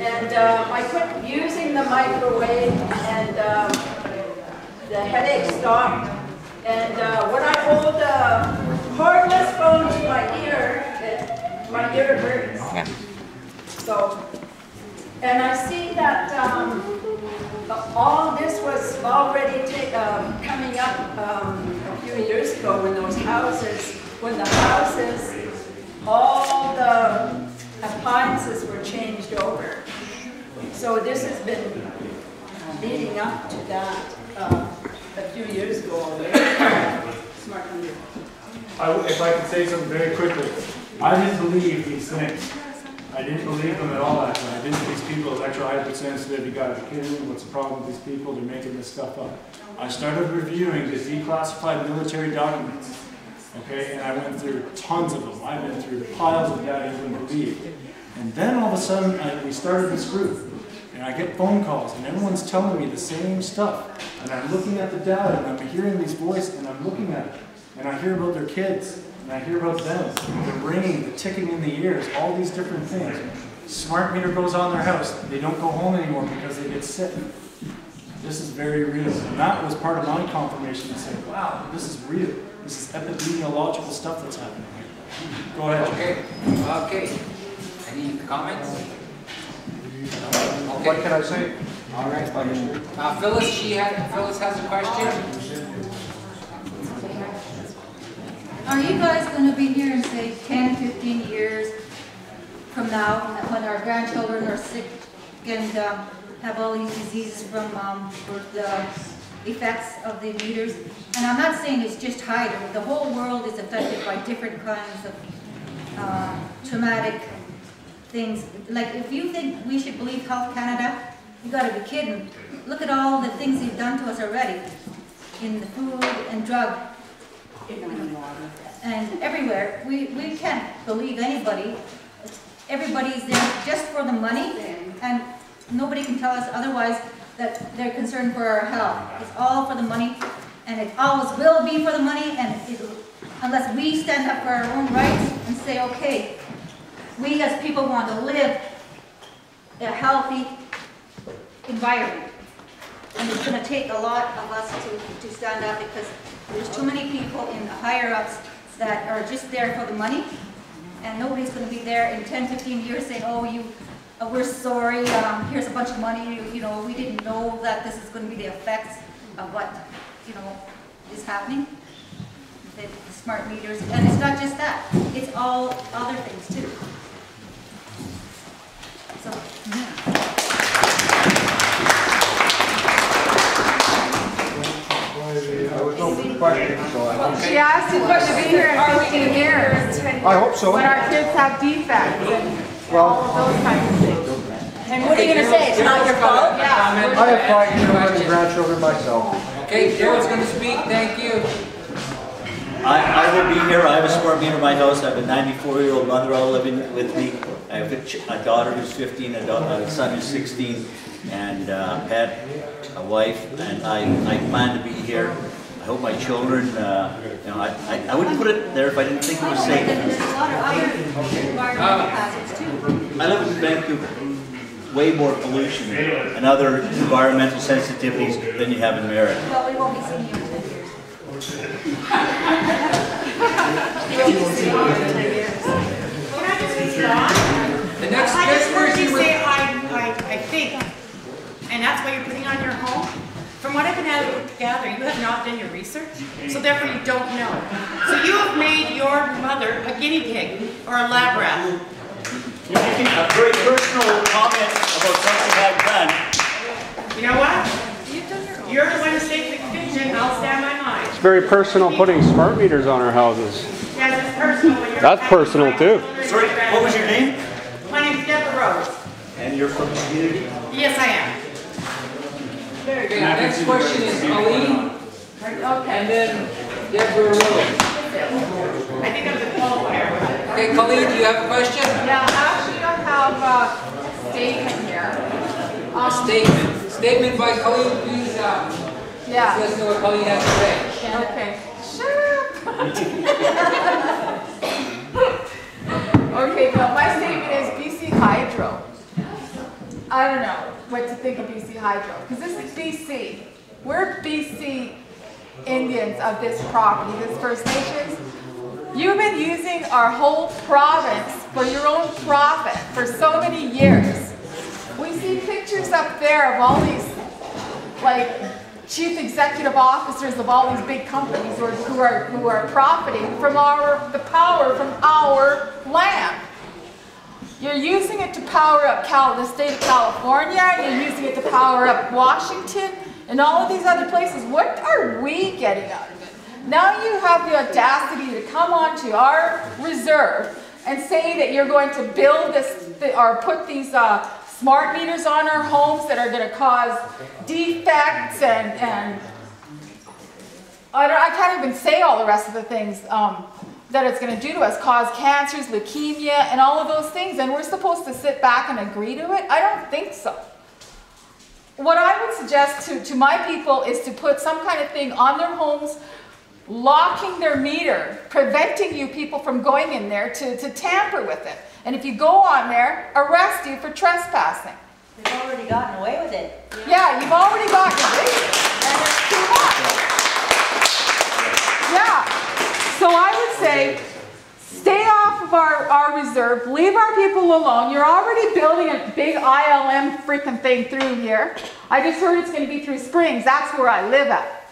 And I quit using the microwave, and the headache stopped. And when I hold a cordless phone to my ear hurts. Yeah. So, and I see that all this was already coming up a few years ago when the houses, all the appliances were changed over. So this has been leading up to that a few years ago already. Smart meter. If I could say something very quickly, I didn't believe these things. I didn't believe them at all actually. I didn't think these people are electro-hypersensitive. You gotta be kidding me. What's the problem with these people? They're making this stuff up. I started reviewing the declassified military documents. Okay, and I went through tons of them. I've been through piles of data you wouldn't believe. And then all of a sudden, we started this group. And I get phone calls, and everyone's telling me the same stuff. And I'm looking at the data, and I'm hearing these voices, and I'm looking at it. And I hear about their kids, and I hear about them, the ringing, the ticking in the ears, all these different things. Smart meter goes on their house. They don't go home anymore because they get sick. This is very real. And that was part of my confirmation to say, wow, this is real. This is epidemiological stuff that's happening here. Go ahead. Okay. Any comments? What can I say? All right. Phyllis, Phyllis has a question. Are you guys going to be here in, say, 10, 15 years from now, when our grandchildren are sick and have all these diseases from the effects of the meters? And I'm not saying it's just Hyder. The whole world is affected by different kinds of traumatic things. Like, if you think we should believe Health Canada, you got to be kidding. Look at all the things they've done to us already in the food and drug. And everywhere. We can't believe anybody. Everybody's there just for the money, and nobody can tell us otherwise that they're concerned for our health. It's all for the money, and it always will be for the money, and unless we stand up for our own rights and say, okay, we as people want to live a healthy environment. And it's going to take a lot of us to stand up, because there's too many people in the higher ups that are just there for the money, and nobody's going to be there in 10, 15 years saying, oh, we're sorry, here's a bunch of money, we didn't know that this is going to be the effects of what, is happening. The smart meters, and it's not just that, it's all other things too. So, She asked if we should be here in 15 years. I hope so. When our kids have defects and all of those kinds of things. And what are you going to say? It's not your fault? Yeah. I have 5 children and grandchildren myself. Okay, Darrell's going to speak. Thank you. I will be here. I have a smart meter in my house. I have a 94-year-old mother-in-law living with me. I have a daughter who's 15, a son who's 16, and a pet, a wife, and I plan to be here. I hope my children, I wouldn't put it there if I didn't think it was safe. There's a lot of other environmental hazards too. I live in Vancouver. Way more pollution and other environmental sensitivities than you have in America. Well, we won't be seeing you in 10 years. The next I just heard you person say, I think, and that's why you're putting on your home. From what I've been able to gather, you have not done your research, so therefore you don't know. So you have made your mother a guinea pig or a lab rat. You're making a very personal comment about something I've done. You know what? You're the one who states the conviction, I'll stand by mine. It's very personal putting smart meters on our houses. Yes, it's personal. When you're That's personal too. Sorry, what was your name? My name's Deborah Rose. And you're from the community? Yes, I am. Okay, next question is Colleen. And then Deborah Rose. I think I'm the qualifier. Okay, Colleen, do you have a question? Yeah, actually I have a statement here. A statement. Statement by Colleen, please. Yeah. Let us know what Colleen has to say. Okay. Shut up. Okay, but my statement is BC Hydro. I don't know what to think of BC Hydro, because this is BC. We're BC Indians of this property, this First Nations. You've been using our whole province for your own profit for so many years. We see pictures up there of all these, like, chief executive officers of all these big companies who are profiting from the power from our land. You're using it to power up the state of California, you're using it to power up Washington, and all of these other places. What are we getting out of it? Now you have the audacity to come onto our reserve and say that you're going to build this, or put these smart meters on our homes that are going to cause defects and I can't even say all the rest of the things that it's going to do to us, cause cancers, leukemia, and all of those things, and we're supposed to sit back and agree to it? I don't think so. What I would suggest to my people is to put some kind of thing on their homes, locking their meter, preventing you people from going in there to tamper with it. And if you go on there, arrest you for trespassing. They've already gotten away with it. Yeah, you've already gotten away with it, and it's too much. Yeah. So I would say, stay off of our reserve, leave our people alone. You're already building a big ILM freaking thing through here. I just heard it's going to be through Springs. That's where I live at.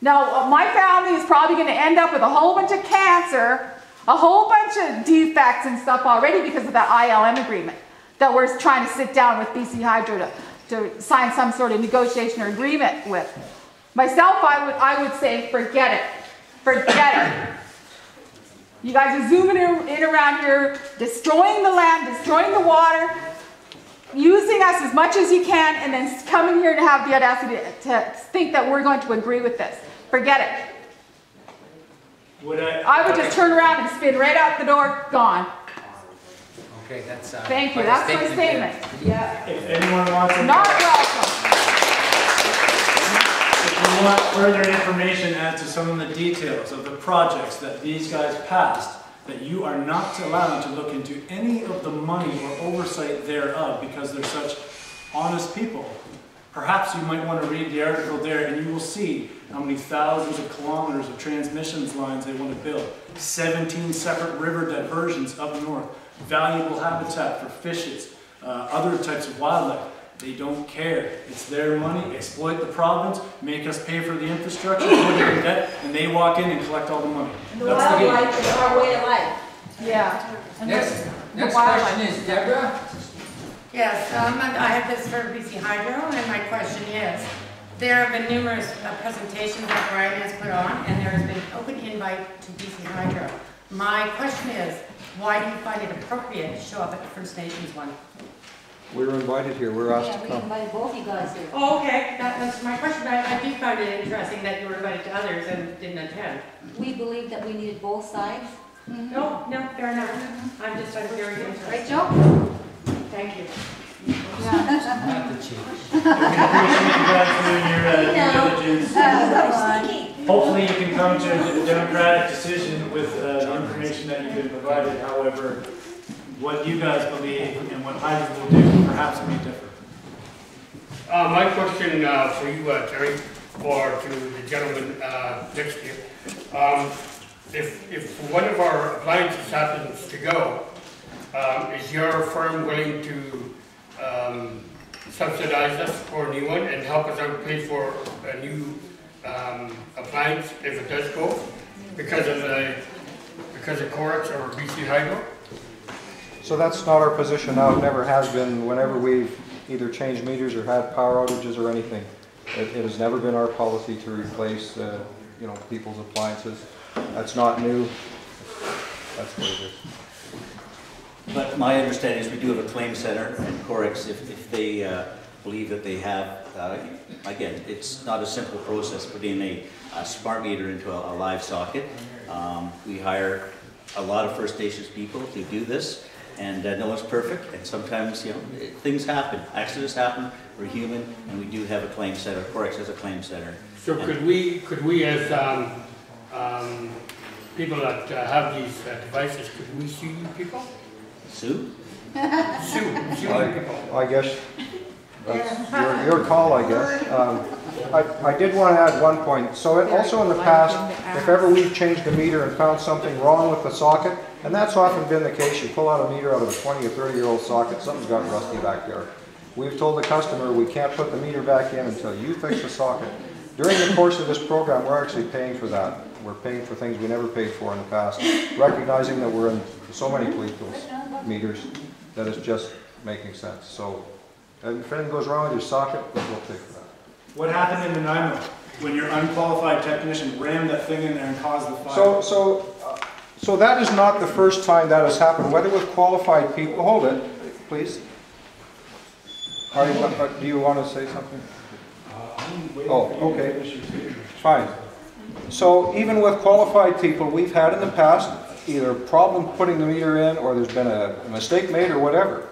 Now, my family is probably going to end up with a whole bunch of cancer, a whole bunch of defects and stuff already because of that ILM agreement that we're trying to sit down with BC Hydro to sign some sort of negotiation or agreement with. Myself, I would say, forget it. Forget it. You guys are zooming in around here, destroying the land, destroying the water, using us as much as you can, and then coming here to have the audacity to think that we're going to agree with this. Forget it. I would just turn around and spin right out the door, gone. Okay, that's thank you. That's my statement. Yeah. If anyone wants to... Not welcome. If you want further information as to some of the details of the projects that these guys passed, that you are not allowed to look into any of the money or oversight thereof because they're such honest people. Perhaps you might want to read the article there and you will see how many thousands of kilometers of transmissions lines they want to build. 17 separate river diversions up north. Valuable habitat for fishes, other types of wildlife. They don't care. It's their money. Exploit the province, make us pay for the infrastructure, put it in debt, and they walk in and collect all the money. And the wildlife is our way of life. Yeah. Next question is Deborah. Yes, I have this for BC Hydro, and my question is, there have been numerous presentations that Brian has put on, and there has been an open invite to BC Hydro. My question is, why do you find it appropriate to show up at the First Nations one? We were invited here, we were asked to Yeah, we come. invited both you guys here. Oh, okay, that's my question. I do find it interesting that you were invited to others and didn't attend. We believed that we needed both sides. No, fair enough. I'm very interested. Right, Joe? Thank you. Not the chief. We appreciate you guys doing your due diligence. Hopefully you can come to a democratic decision with the information that you've been provided. However, what you guys believe and what Hydro will do perhaps may differ. My question for you, Terry, or to the gentleman next to you. If one of our appliances happens to go, is your firm willing to subsidize us for a new one and help us out pay for a new appliance if it does go because of Corex or BC Hydro? So that's not our position now, it never has been. Whenever we've either changed meters or had power outages or anything, it has never been our policy to replace people's appliances. That's not new, that's what it is. But my understanding is we do have a claim center, and Corex, if they believe that they have, again, it's not a simple process putting a smart meter into a live socket. We hire a lot of First Nations people to do this, and no one's perfect, and sometimes things happen, accidents happen, we're human, and we do have a claim center. Corex has a claim center. So could we as people that have these devices, could we sue you people? Sue? I guess that's your call, I guess. I did want to add one point. So also in the past, if ever we've changed a meter and found something wrong with the socket, and that's often been the case, you pull out a meter out of a 20 or 30-year-old socket, something's got rusty back there. We've told the customer we can't put the meter back in until you fix the socket. During the course of this program, we're actually paying for that. We're paying for things we never paid for in the past, recognizing that we're in so many police meters that it's just making sense. So if anything goes wrong with your socket, we'll pay for that. What happened in Nanaimo when your unqualified technician rammed that thing in there and caused the fire? So that is not the first time that has happened, whether with qualified people. Hold it, please. Do you want to say something? Oh, okay. Fine. So even with qualified people, we've had in the past either a problem putting the meter in, or there's been a mistake made or whatever.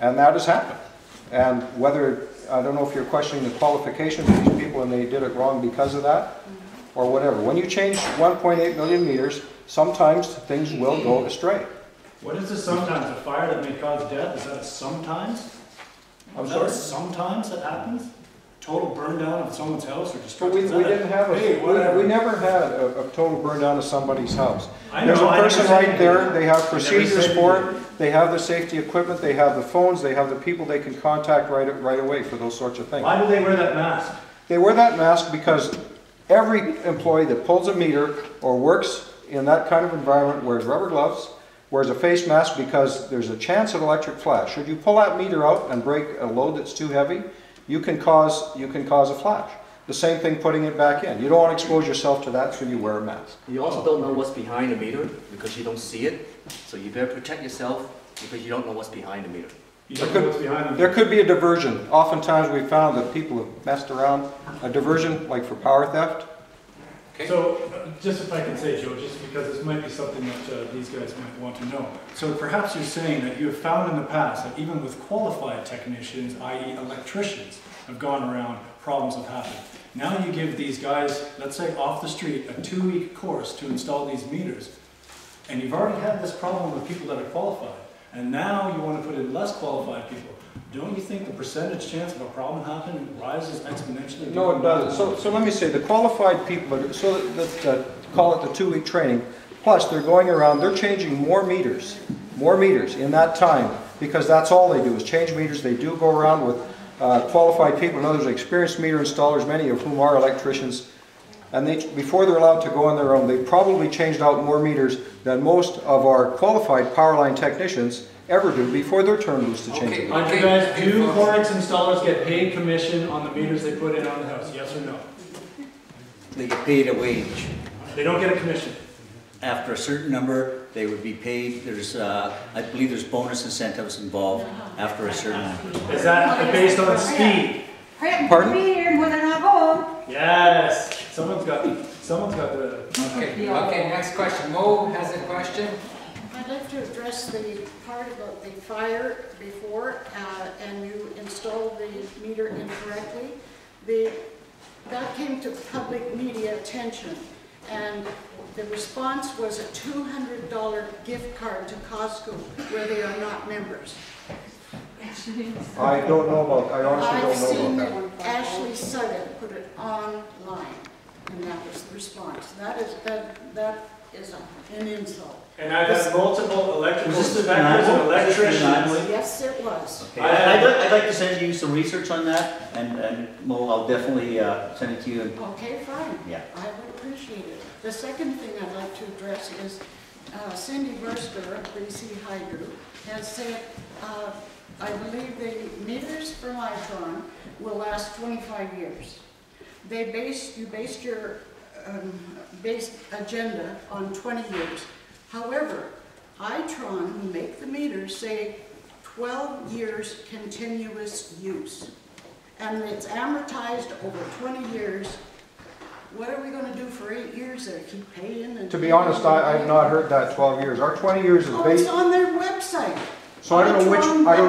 And that has happened. And whether, I don't know if you're questioning the qualifications of these people and they did it wrong because of that, or whatever. When you change 1.8 million meters, sometimes things will go astray. What is this sometimes? A fire that may cause death? Is that a sometimes? I'm sorry? Sometimes that happens? Total burn down of someone's house or But destruction? we didn't have we never had a total burn down of somebody's house. There's a person right there, they have procedures for it, they have the safety equipment, they have the phones, they have the people they can contact right away for those sorts of things. Why do they wear that mask? They wear that mask because every employee that pulls a meter or works in that kind of environment wears rubber gloves, wears a face mask, because there's a chance of electric flash. Should you pull that meter out and break a load that's too heavy, you can cause a flash. The same thing putting it back in. You don't want to expose yourself to that, so you wear a mask. You also don't know what's behind the meter because you don't see it. So you better protect yourself because you don't know what's behind the meter. There could be a diversion. Oftentimes we've found that people have messed around. A diversion, like for power theft. Okay. So, just if I can say, Joe, just because this might be something that these guys might want to know. So perhaps you're saying that you have found in the past that even with qualified technicians, i.e. electricians, have gone around, problems have happened. Now you give these guys, let's say off the street, a 2-week course to install these meters, and you've already had this problem with people that are qualified, and now you want to put in less qualified people. Don't you think the percentage chance of a problem happening rises exponentially? No, it doesn't. So let me say, the qualified people, call it the 2-week training, plus they're going around, they're changing more meters in that time, because that's all they do is change meters. They do go around with qualified people, in other words, experienced meter installers, many of whom are electricians, and before they're allowed to go on their own, they probably changed out more meters than most of our qualified power line technicians ever do before they're turned loose to change it. Okay, guys, do Forex installers get paid commission on the meters they put in on the house? Yes or no? They get paid a wage. They don't get a commission. After a certain number, they would be paid. There's, I believe there's bonus incentives involved after a certain number. Is that based on speed? Pardon? When they're not home. Yes. Someone's got the. Okay, next question. Mo has a question. I'd like to address the part about the fire before, and you installed the meter incorrectly. That came to public media attention, and the response was a $200 gift card to Costco, where they are not members. I don't know about, I honestly don't know about that. I've seen Ashley Sutton put it online, and that was the response. That is an insult. And I've had multiple electrical inspectors and electricians. Yes, it was. Okay. I'd like to send you some research on that, and Mo, I'll definitely send it to you. Okay, fine. Yeah. I would appreciate it. The second thing I'd like to address is Cindy Burster of BC Hydro has said, I believe the meters for Litron will last 25 years. You based your agenda on 20 years. However, Itron, who make the meters, say 12 years continuous use. And it's amortized over 20 years. What are we going to do for 8 years there? Keep paying? And to be honest, I've not heard that 12 years. Our 20 years is based... it's on their website. So I don't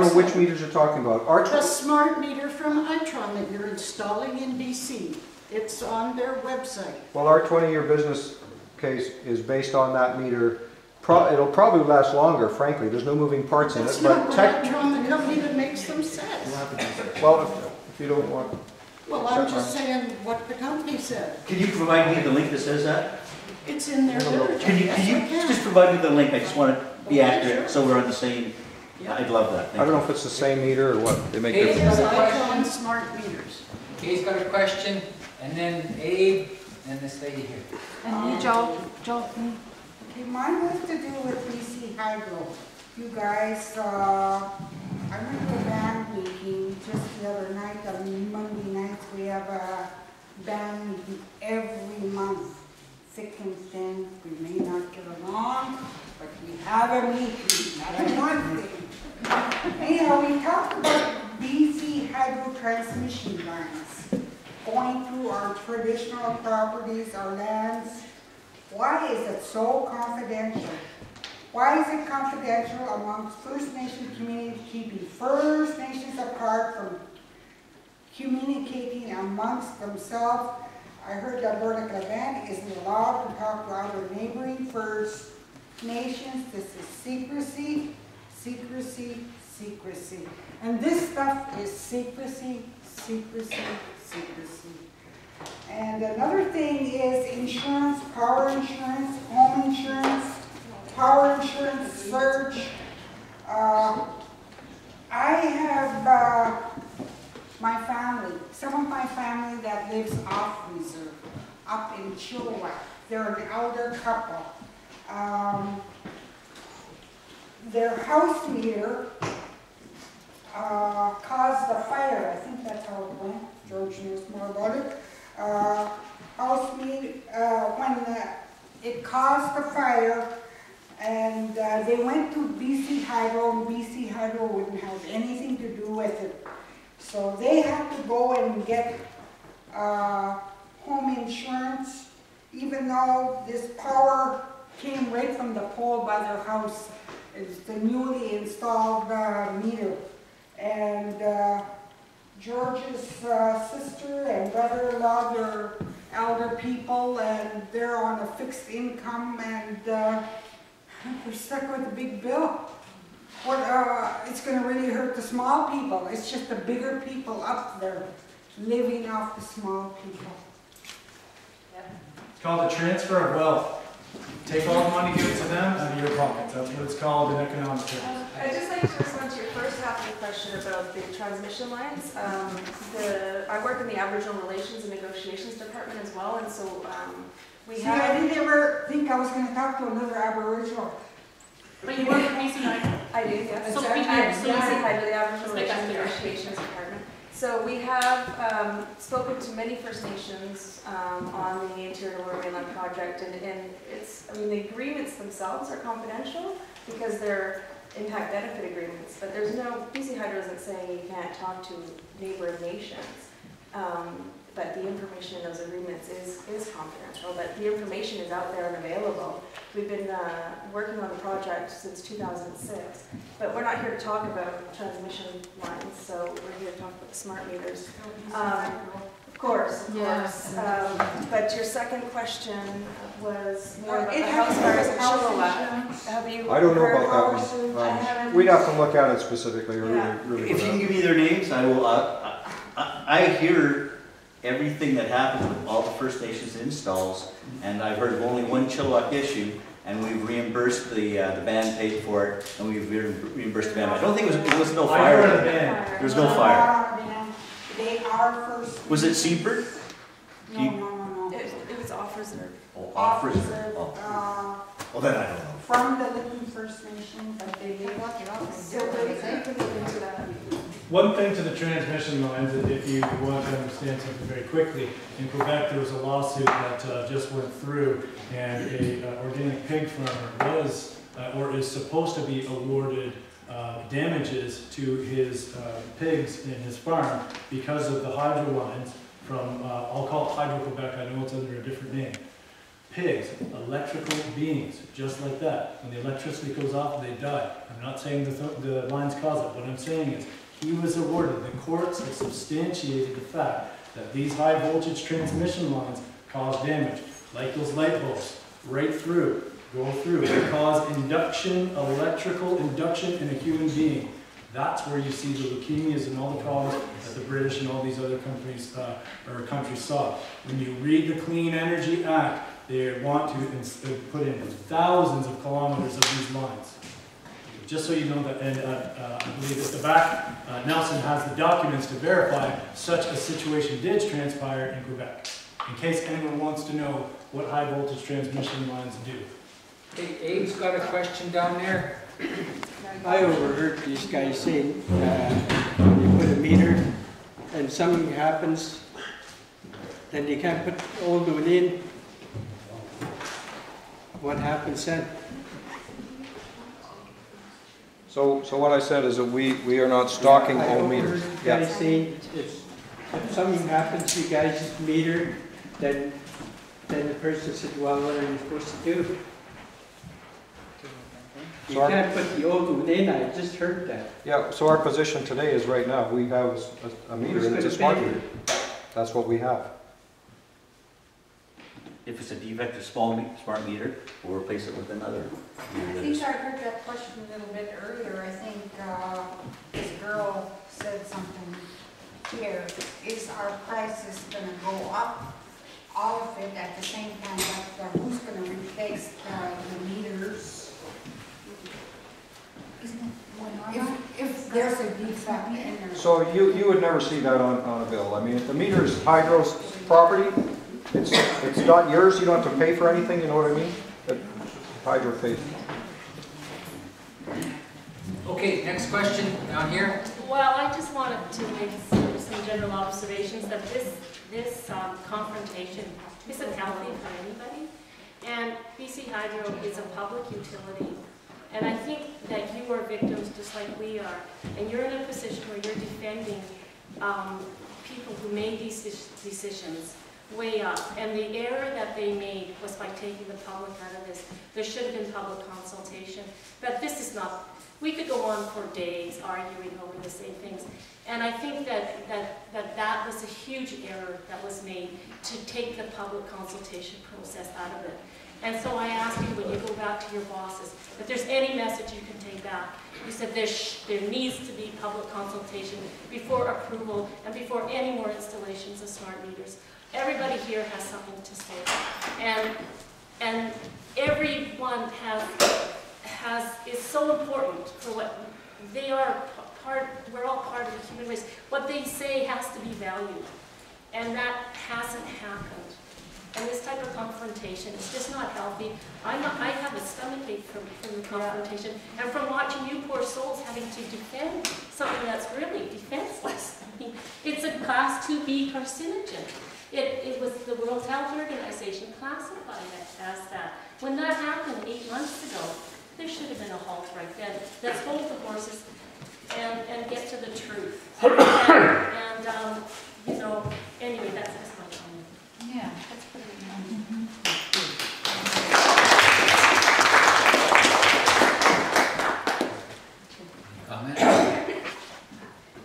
know which meters you're talking about. The smart meter from Itron that you're installing in BC. It's on their website. Well, our 20-year business case is based on that meter It'll probably last longer, frankly. There's no moving parts in it. It's But not what the company that makes them says. well, if you don't want. Well, I'm just saying what the company said. Can you provide me the link that says that? It's in their literature. Can you Yes, I just provide me the link? I just want to be accurate so we're on the same. I'd love that. I don't know if it's the same meter or what. They make Hey, different. There's icon smart meters. Kay's got a question, and then Abe, and this lady here. And you, Joe, Okay, mine has to do with BC Hydro. You guys, I went to a band meeting just the other night, on Monday nights. We have a band meeting every month, thick and thin. We may not get along, but we have a meeting, that's one thing. Anyhow, we talked about BC Hydro transmission lines going through our traditional properties, our lands. Why is it so confidential? Why is it confidential amongst First Nation communities, keeping First Nations apart from communicating amongst themselves? I heard that Lower Nicola isn't allowed to talk to other neighboring First Nations. This is secrecy, secrecy, secrecy. And this stuff is secrecy, secrecy, secrecy. And another thing is insurance, power insurance, home insurance, power insurance, surge. I have my family, some of my family that lives off reserve, up in Chilliwack. They're an elder couple. Their house meter caused a fire. I think that's how it went. George knows more about it. House meter, when it caused the fire, and they went to BC Hydro, and BC Hydro wouldn't have anything to do with it. So they had to go and get home insurance, even though this power came right from the pole by their house. It's the newly installed meter. And George's sister and brother-in-law, they're elder people, and they're on a fixed income, and they're stuck with a big bill. It's going to really hurt the small people. It's just the bigger people up there living off the small people. It's called a transfer of wealth. Take all the money, give it to them, out of your pockets. That's what it's called in economic terms. I'd just like to respond to your first half of the question about the transmission lines. I work in the Aboriginal Relations and Negotiations Department as well, and so we have... I didn't ever think I was going to talk to another Aboriginal. But you work with BC Hydro? I do, yes. So I'm BC Hydro, the Aboriginal Like Relations and Negotiations Department. So we have spoken to many First Nations on the Interior Lower Mainland project, and it's, I mean, the agreements themselves are confidential because they're impact benefit agreements, but there's no, BC Hydro isn't saying you can't talk to neighboring nations, but the information in those agreements is confidential, but the information is out there and available. We've been working on the project since 2006, but we're not here to talk about transmission lines, so we're here to talk about smart meters. Of course, of course. But your second question was more about the house fires in Chilliwack. Have you I don't know heard about more? that one. We'd have to look at it specifically. Really If you can give me their names, I will. I hear everything that happens with all the First Nations installs, and I've heard of only one Chilliwack issue, and we've reimbursed the band paid for it, and we've reimbursed the band. I don't think it was no fire. There was no fire. They are First. Was it Seabird? No. It was off reserve. Oh, off reserve. Well, then I don't know. From the Little First Nation, but they One thing to the transmission lines, if you want to understand something very quickly, in Quebec there was a lawsuit that just went through, and a organic pig farmer was or is supposed to be awarded damages to his pigs in his farm because of the hydro lines from, I'll call it Hydro Quebec, I know it's under a different name. Pigs, electrical beings, just like that. When the electricity goes off, they die. I'm not saying the lines cause it. What I'm saying is he was awarded, the courts have substantiated the fact that these high voltage transmission lines cause damage, like those light bulbs, right through. Go through. They cause induction, electrical induction in a human being. That's where you see the leukemias and all the problems that the British and all these other companies or countries saw. When you read the Clean Energy Act, they want to put in thousands of kilometers of these lines. Just so you know that, and I believe at the back, Nelson has the documents to verify such a situation did transpire in Quebec, in case anyone wants to know what high voltage transmission lines do. Hey, Abe's got a question down there. I overheard these guys saying you put a meter and something happens, then you can't put the old one in. What happens then? So what I said is that we are not stocking old meters. I overheard you guys saying if something happens, you guys meter, then the person said, well, what are you supposed to do? You can't put the old one in, I just heard that. Yeah, so our position today is right now, we have a meter and it's a smart meter. That's what we have. If it's a defective smart meter, we'll replace it with another meter. I think I heard that question a little bit earlier. I think this girl said something here. Is our prices going to go up, all of it at the same time? Like who's going to replace the meters? If there's a defect in there. So you would never see that on a bill. I mean, if the meter is Hydro's property, it's not yours, you don't have to pay for anything, you know what I mean? That Hydro pays. Okay, next question down here. Well, I just wanted to make some general observations that this confrontation isn't healthy for anybody. And BC Hydro is a public utility. And I think that you are victims just like we are. And you're in a position where you're defending people who made these decisions way up. And the error that they made was by taking the public out of this. There should have been public consultation. But this is not, we could go on for days arguing over the same things. And I think that was a huge error that was made to take the public consultation process out of it. And so I ask you, when you go back to your bosses, if there's any message you can take back. You said there needs to be public consultation before approval and before any more installations of smart meters. Everybody here has something to say. And everyone is so important for what they are we're all part of the human race. What they say has to be valued. And that hasn't happened. And this type of confrontation is just not healthy. I have a stomachache from the confrontation and from watching you poor souls having to defend something that's really defenseless. I mean, it's a class 2B carcinogen. It was the World Health Organization classified it as that. When that happened 8 months ago, there should have been a halt right then. Let's hold the horses and get to the truth. And you know, anyway, that's my comment. Yeah, that's pretty Comment?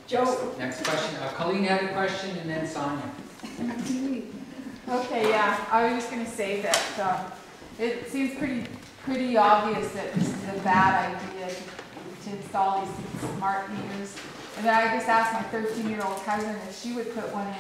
Joe. Next question. Colleen had a question and then Sonia. Okay, yeah, I was just going to say that it seems pretty obvious that this is a bad idea to install these smart meters. And then I just asked my 13-year-old cousin if she would put one in,